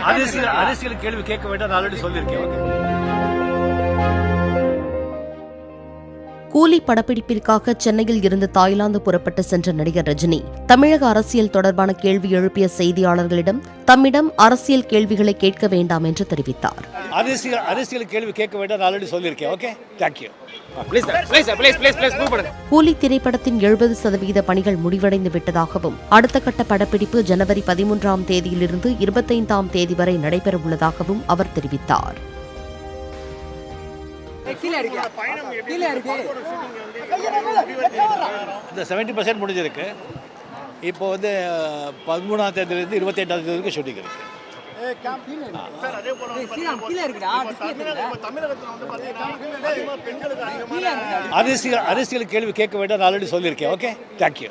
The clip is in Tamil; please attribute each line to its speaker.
Speaker 1: அரசியல் கேள்வி கேட்க வேண்டாம் ஆல்ரெடி சொல்லியிருக்கேன்.
Speaker 2: கூலி படப்பிடிப்பிற்காக சென்னையில் இருந்து தாய்லாந்து புறப்பட்டு சென்ற நடிகர் ரஜினி தமிழக அரசியல் தொடர்பான கேள்வி எழுப்பிய செய்தியாளர்களிடம் தம்மிடம் அரசியல் கேள்விகளை கேட்க வேண்டாம் என்று தெரிவித்தார்.
Speaker 1: அரசியல் கேள்வி கேட்க வேண்டாம் ஆல்ரெடி சொல்லியிருக்கேன். Okay, thank you.
Speaker 2: கூலி திரைப்படத்தின் 70% பணிகள் முடிவடைந்து விட்டதாகவும் அடுத்த கட்ட படப்பிடிப்பு ஜனவரி 13ஆம் தேதியிலிருந்து 25ஆம் தேதி வரை நடைபெறவுள்ளதாகவும் அவர் தெரிவித்தார்.
Speaker 1: இந்த 70% முடிஞ்சிருக்கு. இப்போ 13ஆம் தேதியிலிருந்து 28ஆம் தேதி வரைக்கும் ஷூட்டிங் இருக்கு. அரசியல் கேள்வி கேட்க வேண்டாம் ஆல்ரெடி சொல்லியிருக்கேன். Okay, thank you.